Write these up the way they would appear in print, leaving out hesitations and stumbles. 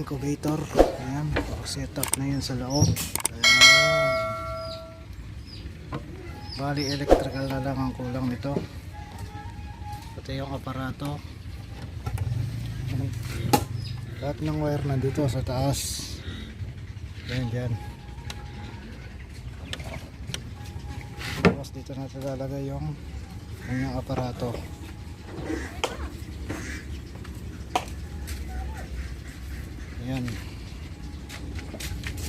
incubator. Ayan, set up na yun sa loob. Ayan. Bali electrical na lang ang kulang nito. Pati yung aparato. Lahat ng wire nandito sa taas. Ayan dyan. Tapos dito natin lalagay yung kanyang aparato. Ayan.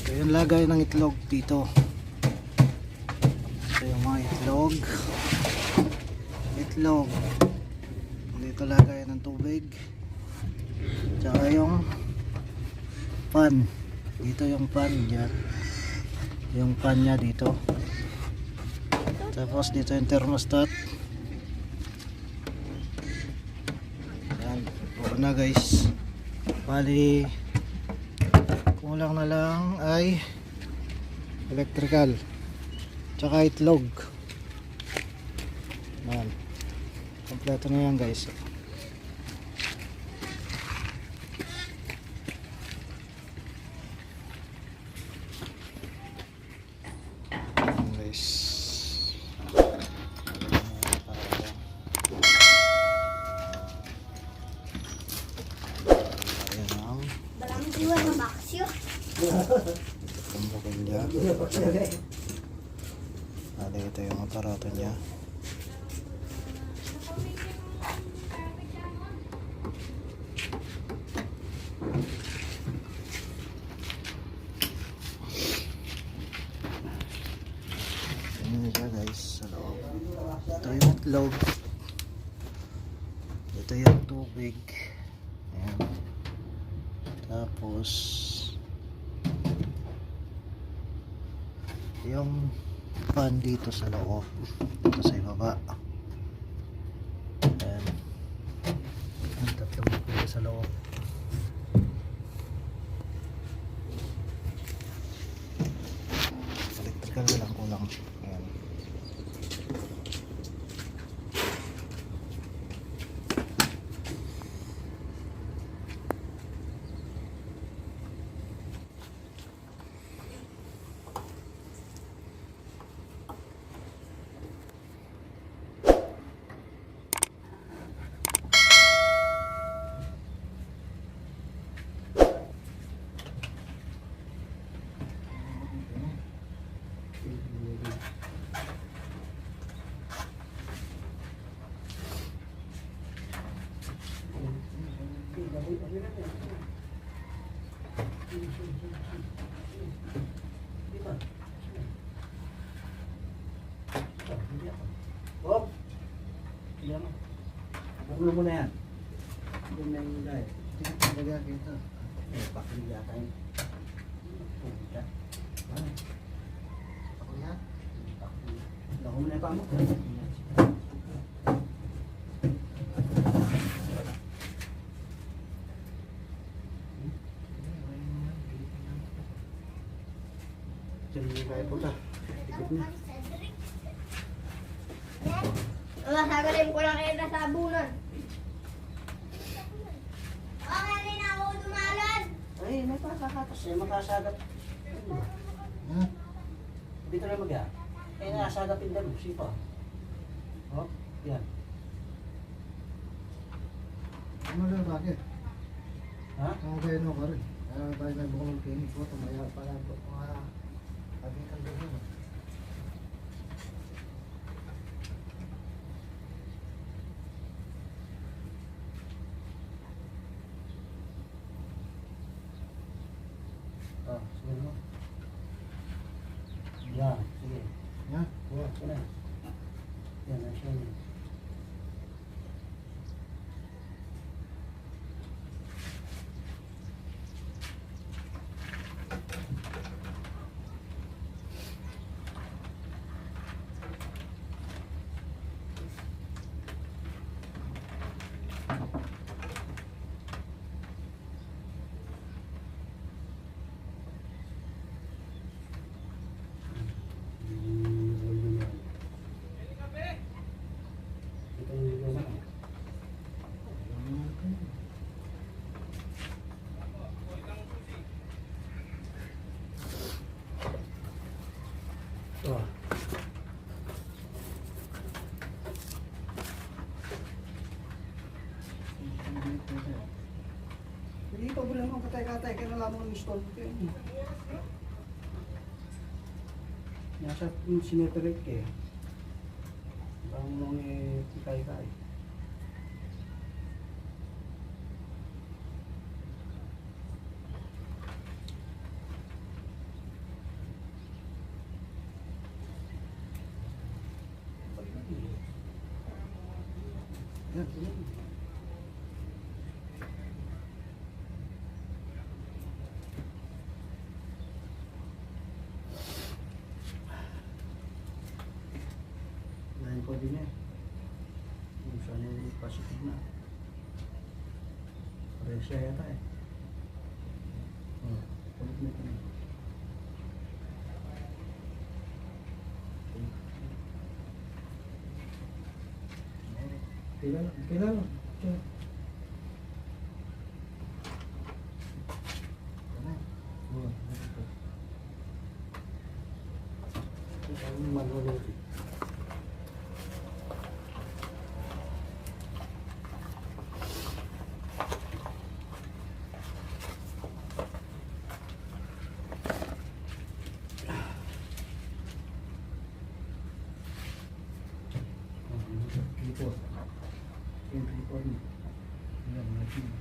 Ito yung lagay ng itlog dito. Ito yung mga itlog. Dito lagay ng tubig. Tsaka yung pan. Dito yung pan dyan. Yung pan nya dito. Tapos dito yung thermostat. Ayan. Oo na guys. Bali kulang na lang ay electrical tsaka itlog. Ayan. Kompleto na yan guys. Ayan guys. Ayan ang Iwan na baksyo. tumbukin niya. Bali ito yung aparato niya. Ayan siya guys sa loob. Ito yung itlog. Ito yung tubig. Ayan. Tapos yung fan dito sa loob, dito sa ibaba. Ayan. Ang tatlong dito sa loob. Electrical na lang kulang. Ayan. Bob, yan mo. Ano mo na yan? Yan na yung gaya. Lagyan kita. Bakit yata yun? Puta. Ako yan. Lako mo na yung pamo. Diyan yung gaya puta. Ikot na. Masagalim ko lang kayo na sabunan. Okay, rin ako dumalad. Ay, may pakakatas eh. Makasagat. Yan. Dito na mag-ya. Eh, nakasagapin lang. Sipa. Oh, yan. Ano lang bakit? Ha? Ang gaya no ka rin. Kaya tayo nagbukong clinic ko. Tumaya pala po. Mga kabitan doon. Oh, sige mo. Yan, sige. Yan. Oh, sige na. Yan, nasya niya. Oh. Hindi pa wala naman katay-katay, kaya nalaman ng stall ko yun. Nasa sineperate ka eh. Bang nung ikay-kay. Yan, yan. Dahil ko din eh. Kung saan yung positive na. Presya yata eh. Kulit na ito. Kailan? Kailan? Manulit. Report. Report ni. Yan, machine.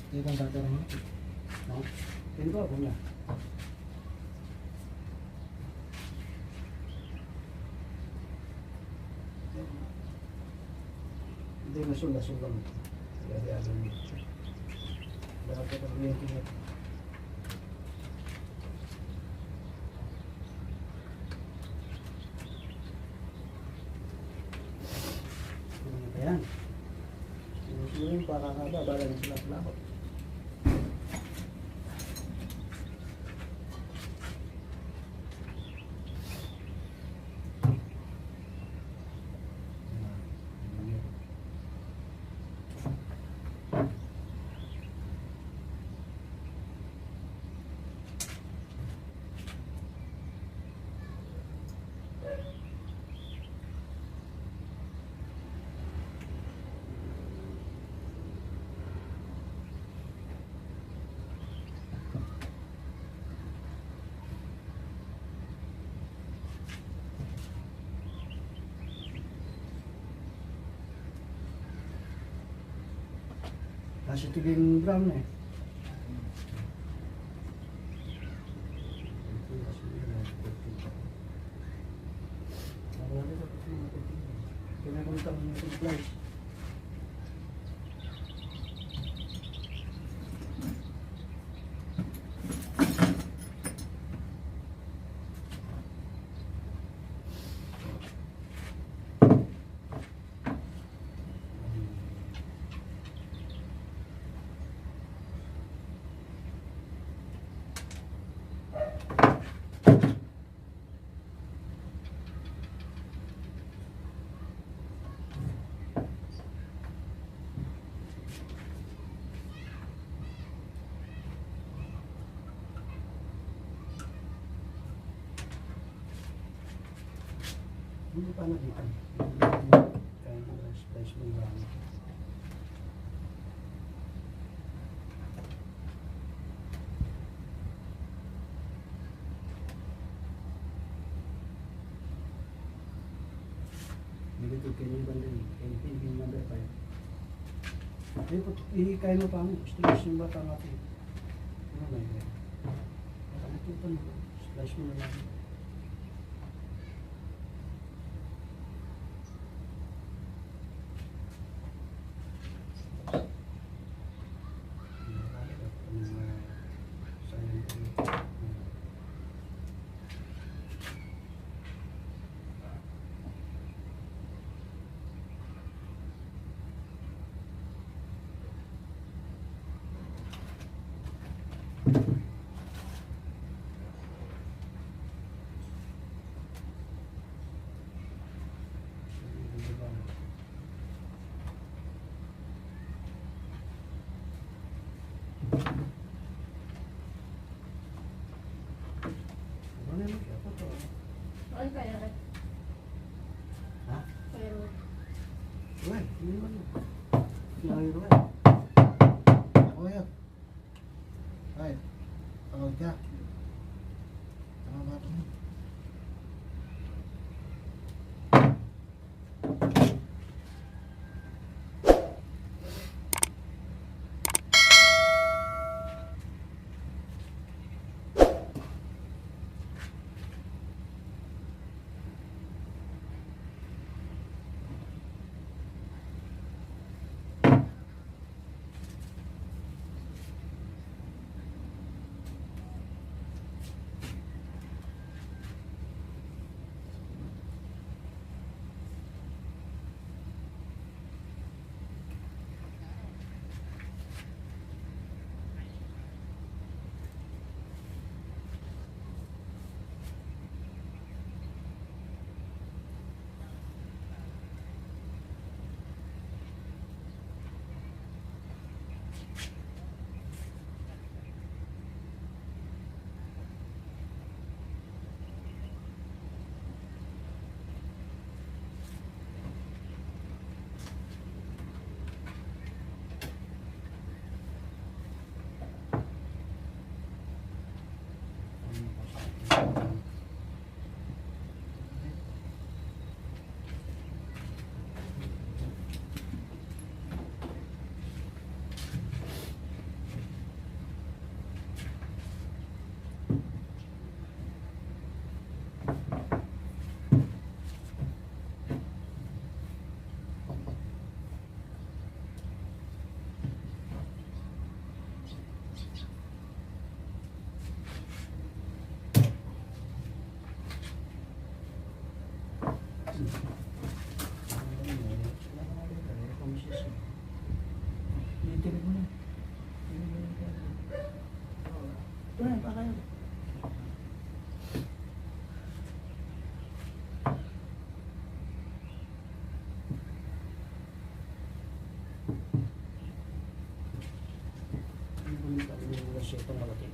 Dito ang tatara mo. No? Pin ko, punya. Hindi masula-sula mo. Yari-yari mo. Dapat ka pag-iingat. Ano pa yan? Sinusunin para kada, bala na sila plakot. Kasi tiging brown eh. supplies. Hindi pa nakita. Kaya na splice mo lang. Negative kayo yung banda yun. NPV number 5. Hindi po, ihikay mo pa mo. Stress yung bata natin. Ano ba yun? Nakalimutan mo. Splice mo na lang. Ano kaya rin? Ha? Kaya rin. Ruel, hindi naman yun. Kaya Ruel. Ako yun. Ay, tawag ka. Tama ba ito? Itong malaki.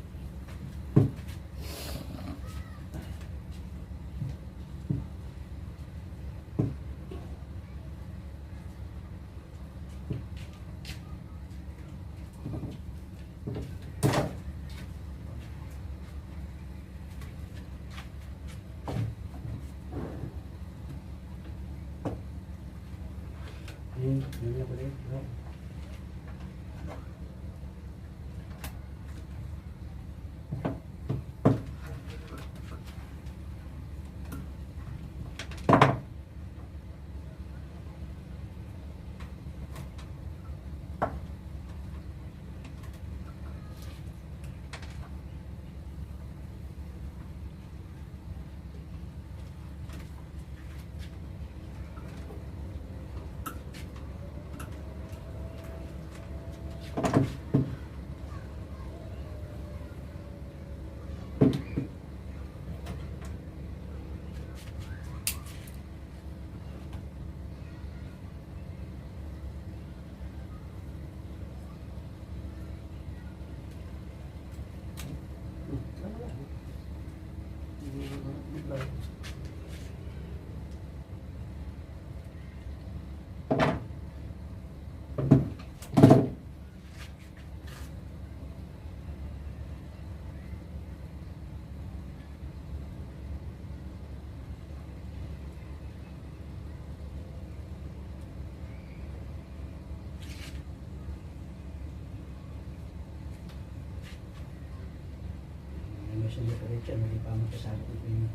Yun na pala yun. sa diretso, hindi pa magkasabot ng